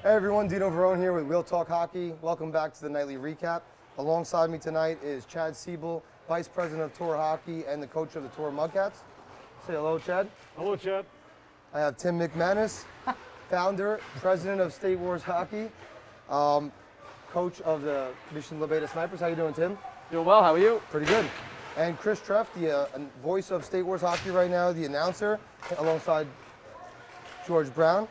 Hey everyone, Dino Verone here with Real Talk Hockey. Welcome back to the nightly recap. Alongside me tonight is Chad Siebel, Vice President of Tour Hockey and the coach of the Tour Mudcats. Say hello, Chad. Hello, Chad. I have Tim McManus, founder, president of State Wars Hockey, coach of the Mission La Beta Snipers. How you doing, Tim? Doing well, how are you? Pretty good. And Chris Treft, the voice of State Wars Hockey right now, the announcer, alongside George Brown,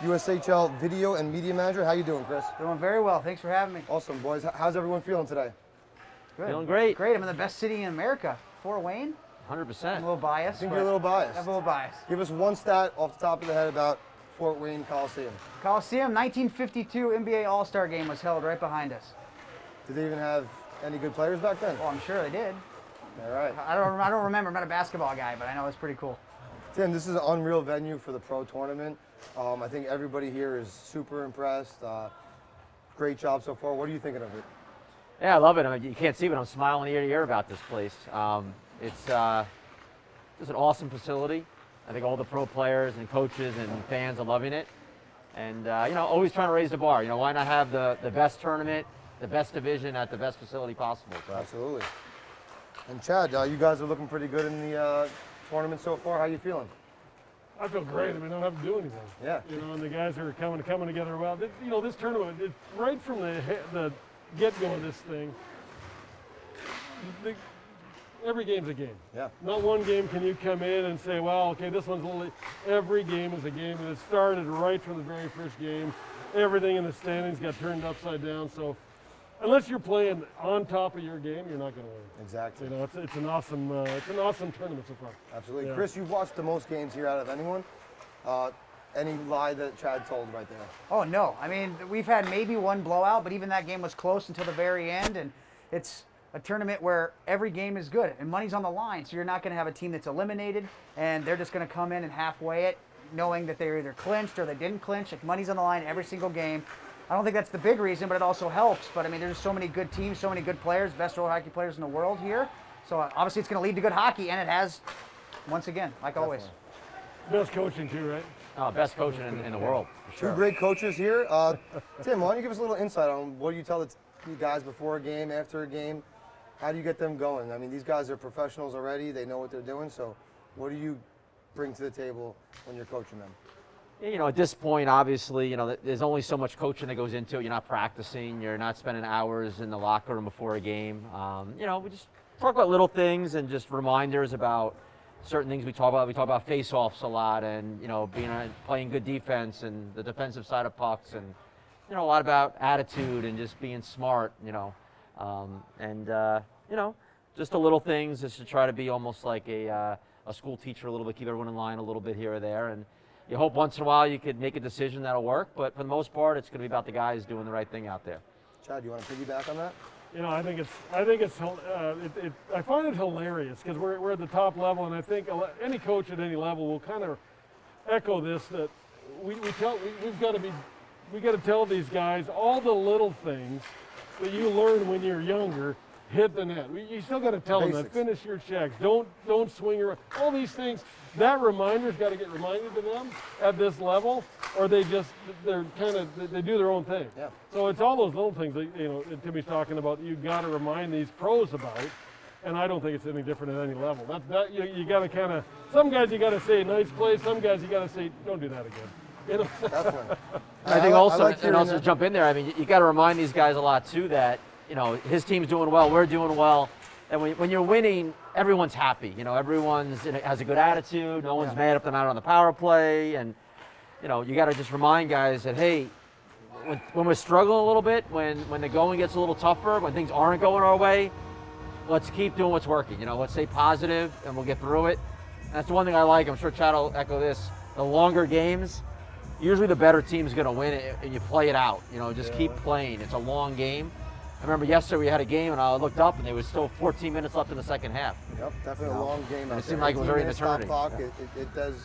USHL video and media manager. How you doing, Chris? Doing very well. Thanks for having me. Awesome, boys. How's everyone feeling today? Good. Feeling great. Great. I'm in the best city in America, Fort Wayne. 100%. I'm a little biased. I think you're a little biased. I'm a little biased. Give us one stat off the top of the head about Fort Wayne Coliseum. Coliseum, 1952 NBA All-Star game was held right behind us. Did they even have any good players back then? Well, I'm sure they did. All right. I don't remember. I'm not a basketball guy, but I know it's pretty cool. Tim, this is an unreal venue for the pro tournament. I think everybody here is super impressed. Great job so far. What are you thinking of it? Yeah, I love it. I mean, you can't see, but I'm smiling ear to ear about this place. It's just an awesome facility. I think all the pro players and coaches and fans are loving it. And, always trying to raise the bar. Why not have the best tournament, the best division at the best facility possible? So. Absolutely. And Chad, you guys are looking pretty good in the tournament so far. How you feeling? I feel great. I mean, I don't have to do anything. Yeah. And the guys are coming together well. This tournament, right from the get-go of this thing, every game's a game. Yeah. Not one game can you come in and say, well, okay, this one's a little. Every game is a game, and it started right from the very first game. Everything in the standings got turned upside down. So, unless you're playing on top of your game, you're not going to win. Exactly. It's an awesome tournament so far. Absolutely. Yeah. Chris, you've watched the most games here out of anyone. Any lie that Chad told right there? Oh, no. I mean, we've had maybe one blowout, but even that game was close until the very end. And it's a tournament where every game is good and money's on the line. So you're not going to have a team that's eliminated and they're just going to come in and halfway it, knowing that they're either clinched or they didn't clinch. Like, money's on the line every single game. I don't think that's the big reason, but it also helps. But I mean, there's so many good teams, so many good players, best road hockey players in the world here. So obviously it's going to lead to good hockey, and it has, once again, like always. Best coaching too, right? Best coaching in the world, for sure. Two great coaches here. Tim, why don't you give us a little insight on what do you tell the guys before a game, after a game? How do you get them going? I mean, these guys are professionals already. They know what they're doing. So what do you bring to the table when you're coaching them? At this point, obviously, there's only so much coaching that goes into it. You're not practicing. You're not spending hours in the locker room before a game. We just talk about little things and just reminders about certain things we talk about. We talk about face-offs a lot and, playing good defense and the defensive side of pucks and, a lot about attitude and just being smart, just the little things just to try to be almost like a school teacher a little bit, keep everyone in line a little bit here or there. And you hope once in a while you could make a decision that'll work, but for the most part, it's going to be about the guys doing the right thing out there. Chad, do you want to piggyback on that? I find it hilarious because we're at the top level, and I think any coach at any level will kind of echo this, that we've got to tell these guys all the little things that you learn when you're younger. Hit the net. You still got to tell them that. Finish your checks. Don't swing around. All these things. That reminder's got to get reminded to them at this level, or they do their own thing. Yeah. So it's all those little things that Timmy's talking about. You got to remind these pros about, and I don't think it's any different at any level. You got to kind of. Some guys you got to say nice play. Some guys you got to say don't do that again. Definitely. I think also jump in there. I mean, you got to remind these guys a lot too that his team's doing well, we're doing well, and when you're winning, everyone's happy. Everyone's has a good attitude. No one's mad if they're not on the power play, and you got to just remind guys that hey, when we're struggling a little bit, when the going gets a little tougher, when things aren't going our way, let's keep doing what's working. Let's stay positive, and we'll get through it. And that's the one thing I like. I'm sure Chad will echo this. The longer games, usually the better team's going to win it, and you play it out. Just keep playing. It's a long game. I remember yesterday we had a game, and I looked up, and there was still 14 minutes left in the second half. Yep, definitely a long game. It seemed like it was already an eternity. Clock, it does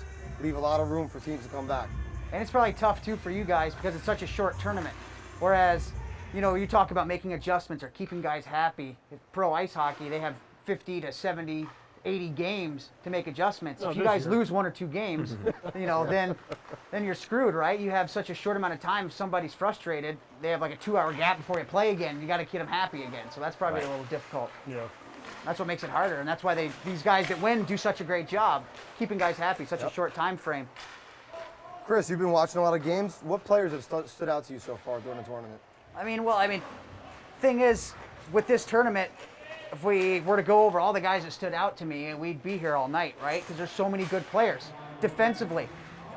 leave a lot of room for teams to come back. And it's probably tough too for you guys because it's such a short tournament. Whereas, you talk about making adjustments or keeping guys happy. Pro ice hockey, they have 50 to 70, 80 games to make adjustments. No, If you this guys year. lose 1 or 2 games, then you're screwed, right? You have such a short amount of time. If somebody's frustrated, they have like a 2-hour gap before you play again. You got to get them happy again. So that's probably a little difficult. Yeah. That's what makes it harder, and that's why these guys that win do such a great job keeping guys happy. Such a short time frame. Chris, you've been watching a lot of games. What players have stood out to you so far during the tournament? Thing is, with this tournament, if we were to go over all the guys that stood out to me, we'd be here all night, right? Because there's so many good players. Defensively,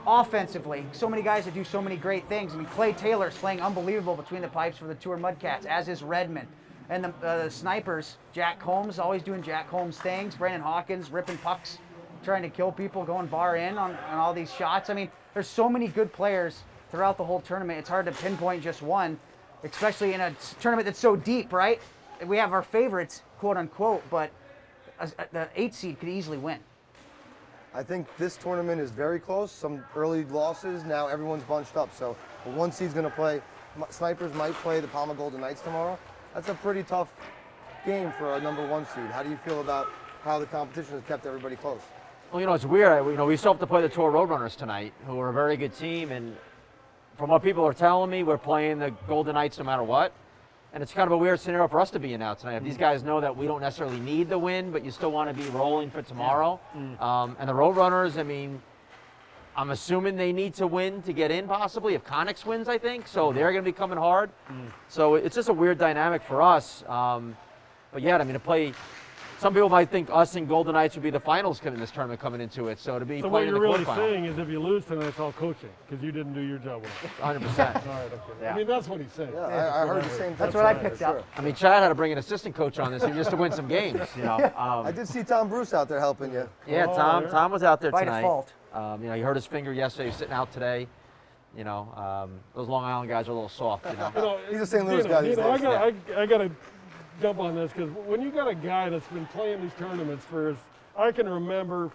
offensively, so many guys that do so many great things. I mean, Clay Taylor's playing unbelievable between the pipes for the Tour Mudcats, as is Redmond. And the snipers, Jack Combs, always doing Jack Combs things. Brandon Hawkins ripping pucks, trying to kill people, going bar in on all these shots. I mean, there's so many good players throughout the whole tournament. It's hard to pinpoint just one, especially in a tournament that's so deep, right? We have our favorites, quote unquote, but the 8 seed could easily win. I think this tournament is very close. Some early losses. Now everyone's bunched up. So the 1 seed's going to play. Snipers might play the Pama Golden Knights tomorrow. That's a pretty tough game for a number 1 seed. How do you feel about how the competition has kept everybody close? Well, it's weird. We still have to play the Tour Roadrunners tonight, who are a very good team. And from what people are telling me, we're playing the Golden Knights no matter what. And it's kind of a weird scenario for us to be in now tonight. If these guys know that we don't necessarily need the win, but you still want to be rolling for tomorrow. And the Roadrunners, I'm assuming they need to win to get in possibly, if Connex wins, I think. So they're going to be coming hard. So it's just a weird dynamic for us. But yeah, to play, some people might think us and Golden Knights would be the finals in this tournament coming into it. So to be So what playing in you're the really quarterfinal. saying is if you lose tonight, it's all coaching because you didn't do your job well. 100%. All right, okay. Yeah. That's what he's saying. Yeah, I heard the same thing. That's what I tonight, picked for up. sure. Chad had to bring an assistant coach on this just to win some games. I did see Tom Bruce out there helping you. Yeah, Oh, Tom. yeah. Tom was out there By tonight. default. He hurt his finger yesterday. He's sitting out today. Those Long Island guys are a little soft. He's a St. Louis guy these days. I got to jump on this because when you got a guy that's been playing these tournaments for, I can remember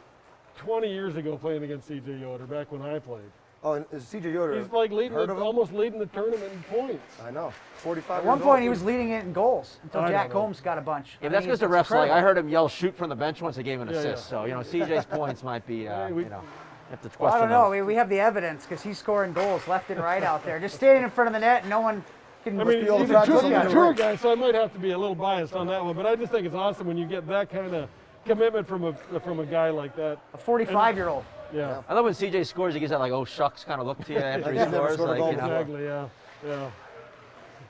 20 years ago playing against C.J. Yoder back when I played. Oh, and is C.J. Yoder? He's like heard of him? almost leading the tournament in points. I know. 45 At one years point, old. he was leading it in goals until I Jack don't know. Combs got a bunch. Yeah, that's because the refs I heard him yell "shoot" from the bench once they gave him an Yeah, assist. yeah. So CJ's points might be, we- you have to question Well, I don't know. those. We have the evidence because he's scoring goals left and right out there. Just standing in front of the net, no one can. He's all the a practice tour, on the tour rink. guy, so I might have to be a little biased on that one. But I just think it's awesome when you get that kind of commitment from a guy like that. A 45-year-old. Yeah, I love when CJ scores. He gives that oh shucks kind of look to you after he Like he's never scores. scored a goal exactly. Yeah.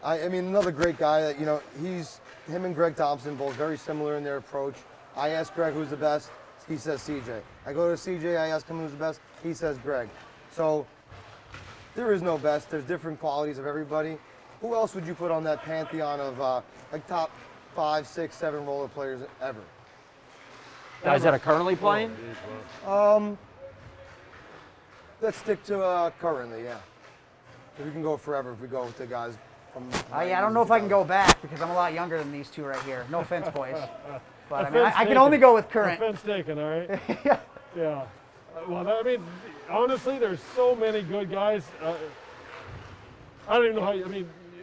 Another great guy that, him and Greg Thompson, both very similar in their approach. I ask Greg who's the best, he says CJ. I go to CJ, I ask him who's the best, he says Greg. So there is no best, there's different qualities of everybody. Who else would you put on that pantheon of top 5, 6, 7 roller players ever? Guys that are currently playing. Let's stick to currently, yeah. We can go forever if we go with the guys from. I don't know if I can go back because I'm a lot younger than these two right here. No offense, boys. But Offense I can taken. only go with current. Offense taken, all right? Yeah. Yeah. Honestly, there's so many good guys. I don't even know how,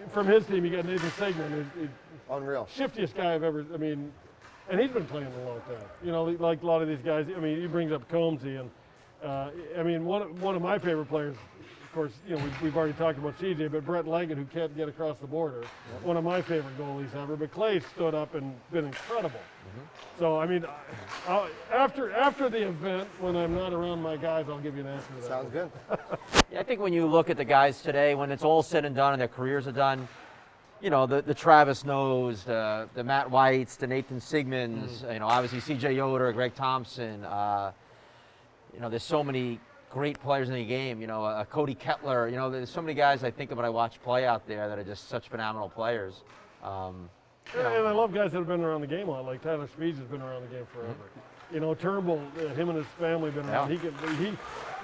from his team, you got Nathan Sigmund, who's Unreal. the shiftiest guy I've ever, and he's been playing a long time. Like a lot of these guys, he brings up Combsy, and one of my favorite players, of course, we've already talked about CJ, but Brett Leggett, who can't get across the border, one of my favorite goalies ever. But Clay stood up and been incredible. So after the event, when I'm not around my guys, I'll give you an answer to that. Sounds good. Yeah, I think when you look at the guys today, when it's all said and done and their careers are done, the Travis Knows, the Matt Whites, the Nathan Sigmunds, obviously CJ Yoder, Greg Thompson. There's so many great players in the game. Cody Kettler. There's so many guys I think of when I watch play out there that are just such phenomenal players. And I love guys that have been around the game a lot, like Tyler Speeds has been around the game forever. Turnbull, him and his family have been around. Yeah.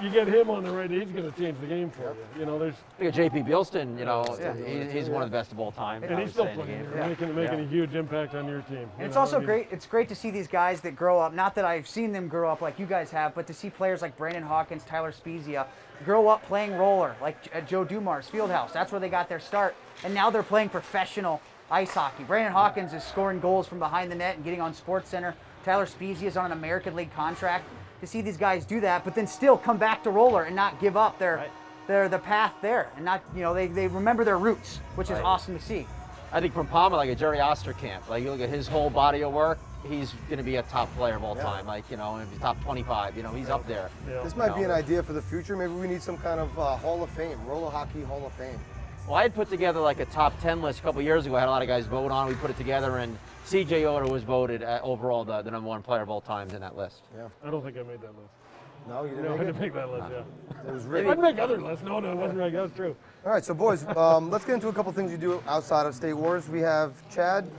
You get him on the right, he's going to change the game for you. There's. Think of JP Bielston, he's one of the best of all time. And I he's would still say, in the playing, game. making a huge impact on your team. And it's also great. It's great to see these guys that grow up. Not that I've seen them grow up like you guys have, but to see players like Brandon Hawkins, Tyler Spezia, grow up playing roller, like at Joe Dumars Fieldhouse. That's where they got their start, and now they're playing professional ice hockey. Brandon Hawkins is scoring goals from behind the net and getting on SportsCenter. Tyler Speezy is on an American League contract. To see these guys do that, but then still come back to roller and not give up the path there, and not, you know, they remember their roots, which is awesome to see. I think from Pama, like a Jerry Osterkamp, like you look at his whole body of work, he's going to be a top player of all time. Like, you know, if he's top 25, you know, he's up there. Yeah. This might be an idea for the future. Maybe we need some kind of Hall of Fame, roller hockey Hall of Fame. Well, I had put together like a top 10 list a couple years ago. I had a lot of guys vote on it. We put it together, and C.J. Yoder was voted overall the number 1 player of all times in that list. Yeah. I don't think I made that list. No, you didn't No, I make it? didn't make that list, yeah. It was I'd rigged. make other lists. No, it wasn't right. That's true. All right, so boys, let's get into a couple things you do outside of State Wars. We have Chad.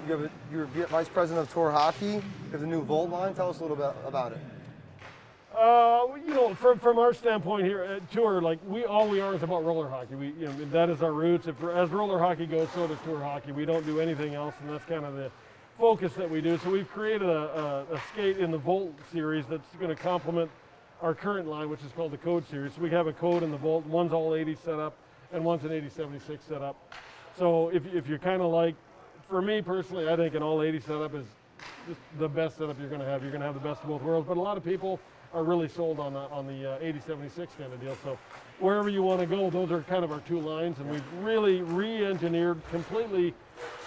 You're Vice President of Tour Hockey. You have the new Volt line. Tell us a little bit about it. You know, from our standpoint here at Tour, like all we are is about roller hockey. That is our roots. As roller hockey goes, so does Tour hockey. We don't do anything else, and that's kind of the focus that we do. So we've created a skate in the Volt series that's going to complement our current line, which is called the Code series. So we have a Code in the Volt. One's all 80 set up, and one's an 80-76 set up. So if you're kind of like, for me personally, I think an all 80 setup is just the best setup you're going to have. You're going to have the best of both worlds. But a lot of people are really sold on the 80-76 kind of deal. So wherever you want to go, those are kind of our two lines, and we've really re-engineered completely,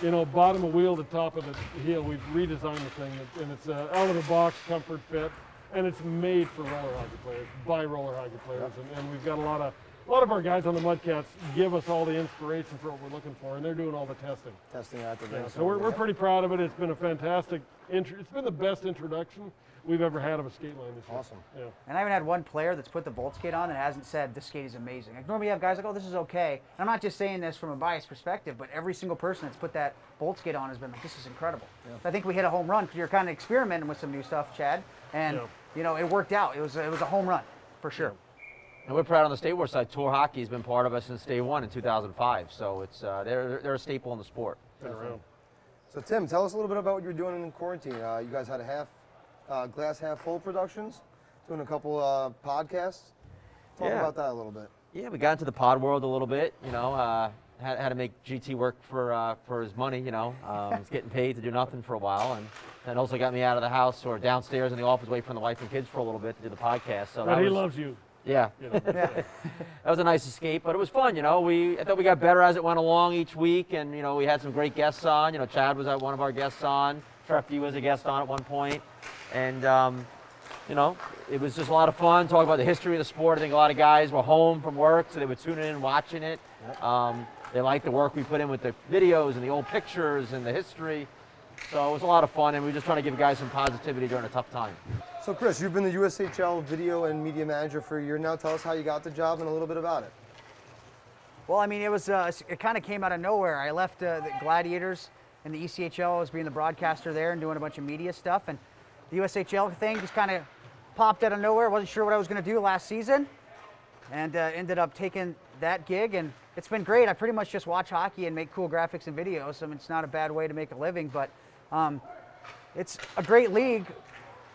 you know, bottom of wheel to top of the heel. We've redesigned the thing, and it's out of the box comfort fit, and it's made for roller hockey players by roller hockey players. And we've got a lot of our guys on the Mudcats give us all the inspiration for what we're looking for, and they're doing all the testing. Testing out the Yeah, rink. so we're pretty proud of it. It's been a fantastic it's been the best introduction we've ever had of a skate line this year. Awesome. Yeah. And I haven't had one player that's put the Volt skate on that hasn't said this skate is amazing. Like normally you have guys like, oh, this is okay. And I'm not just saying this from a biased perspective, but every single person that's put that Volt skate on has been like, this is incredible. Yeah. So I think we hit a home run because you're kind of experimenting with some new stuff, Chad. And you know, it worked out. It was a home run for sure. And we're proud on the State War side. Tour hockey has been part of us since day one in 2005. So it's they're a staple in the sport. Been around. So Tim, tell us a little bit about what you're doing in quarantine. You guys had a glass half full productions, doing a couple podcasts. Talk about that a little bit. Yeah, we got into the pod world a little bit. You know, had to make GT work for his money. You know, he's getting paid to do nothing for a while, and that also got me out of the house or downstairs in the office waiting for the wife and kids for a little bit to do the podcast. So But he loves you. Yeah. You know. That was a nice escape, but it was fun. You know, I thought we got better as it went along each week, and you know, we had some great guests on. You know, Chad was one of our guests on. Treft was a guest on at one point, and you know, it was just a lot of fun. Talking about the history of the sport. I think a lot of guys were home from work, so they were tuning in and watching it. They liked the work we put in with the videos and the old pictures and the history. So it was a lot of fun, and we were just trying to give guys some positivity during a tough time. So Chris, you've been the USHL video and media manager for a year now. Tell us how you got the job and a little bit about it. Well, I mean, it kind of came out of nowhere. I left the Gladiators and the ECHL. I was being the broadcaster there and doing a bunch of media stuff, and the USHL thing just kind of popped out of nowhere. Wasn't sure what I was going to do last season, and ended up taking that gig, and it's been great. I pretty much just watch hockey and make cool graphics and videos. I mean, it's not a bad way to make a living, but it's a great league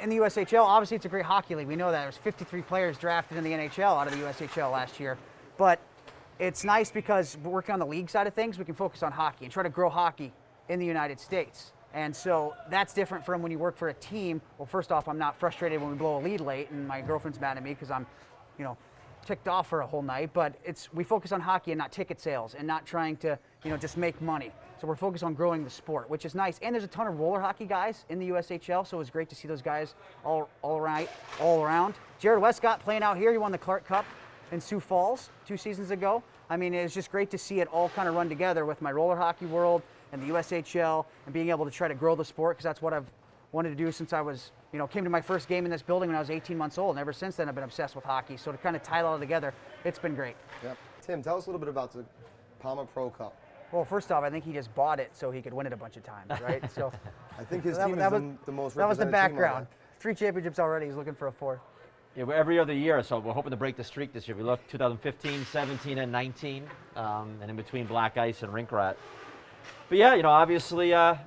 in the USHL. Obviously, it's a great hockey league. We know that. There's 53 players drafted in the NHL out of the USHL last year, but it's nice because we're working on the league side of things. We can focus on hockey and try to grow hockey in the United States. And so that's different from when you work for a team. Well, first off, I'm not frustrated when we blow a lead late and my girlfriend's mad at me because I'm, you know, ticked off for a whole night. But we focus on hockey and not ticket sales and not trying to, you know, just make money. So we're focused on growing the sport, which is nice. And there's a ton of roller hockey guys in the USHL, so it was great to see those guys all around. Jared Westcott playing out here. He won the Clark Cup in Sioux Falls 2 seasons ago. I mean, it was just great to see it all kind of run together with my roller hockey world and the USHL and being able to try to grow the sport, because that's what I've wanted to do since I was, you know, came to my first game in this building when I was 18 months old. And ever since then, I've been obsessed with hockey. So to kind of tie it all together, it's been great. Yep. Tim, tell us a little bit about the Pama Pro Cup. Well, first off, I think he just bought it so he could win it a bunch of times, right? So I think his that team was- is the most that was the represented team on background. 3 championships already. He's looking for a 4th. Yeah, we're every other year, so we're hoping to break the streak this year. We look 2015, 17, and 19, and in between black ice and rink rat. But yeah, you know, obviously the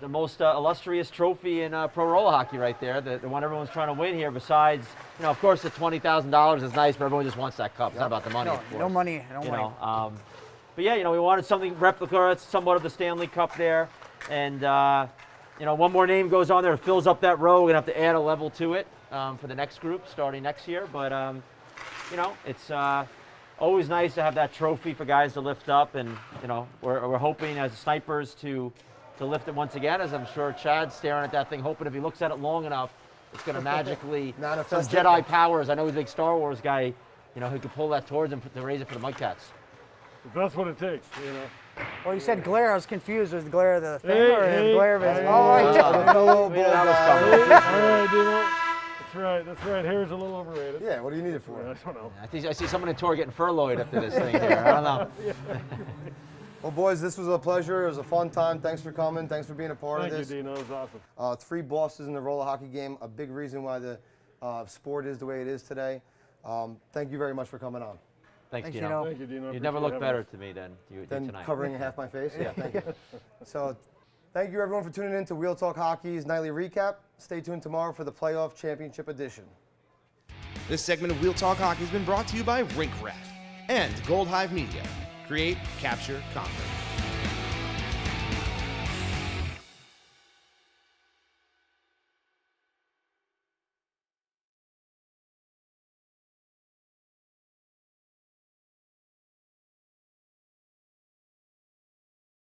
most illustrious trophy in pro roller hockey right there, the one everyone's trying to win here. Besides, you know, of course, the $20,000 is nice, but everyone just wants that cup. It's not about the money, No, of course. no money, no You money. know, but yeah, you know, we wanted something replica. It's somewhat of the Stanley Cup there, and you know, one more name goes on there, fills up that row. We're gonna have to add a level to it for the next group starting next year. But you know, it's always nice to have that trophy for guys to lift up, and you know, we're hoping as snipers to lift it once again. As I'm sure Chad's staring at that thing, hoping if he looks at it long enough, it's gonna magically some Manifest it. Jedi powers. I know he's a big Star Wars guy. You know, who could pull that towards him to raise it for the Mudcats. That's what it takes, you know. Well, you said glare. I was confused. Was the glare of the thing Hey, or hey, the glare of his? hey, Oh, hey, yeah. Fellow We knew that was Bulldogs. coming. All right, Dino. That's right. Hair's a little overrated. Yeah, what do you need it for? I don't know. I see someone in tour getting furloughed after this thing here. I don't know. Well, boys, this was a pleasure. It was a fun time. Thanks for coming. Thanks for being a part Thank of you, this. Dino. It was awesome. 3 bosses in the roller hockey game, a big reason why the sport is the way it is today. Thank you very much for coming on. Thanks, Thanks, Dino. Dino. Thank you, Dino. You never Appreciate look having better us. to me than you did Then tonight. covering half my face. Yeah, thank you. So, thank you everyone for tuning in to Wheel Talk Hockey's nightly recap. Stay tuned tomorrow for the playoff championship edition. This segment of Wheel Talk Hockey has been brought to you by Rink Rat and Gold Hive Media. Create, capture, conquer.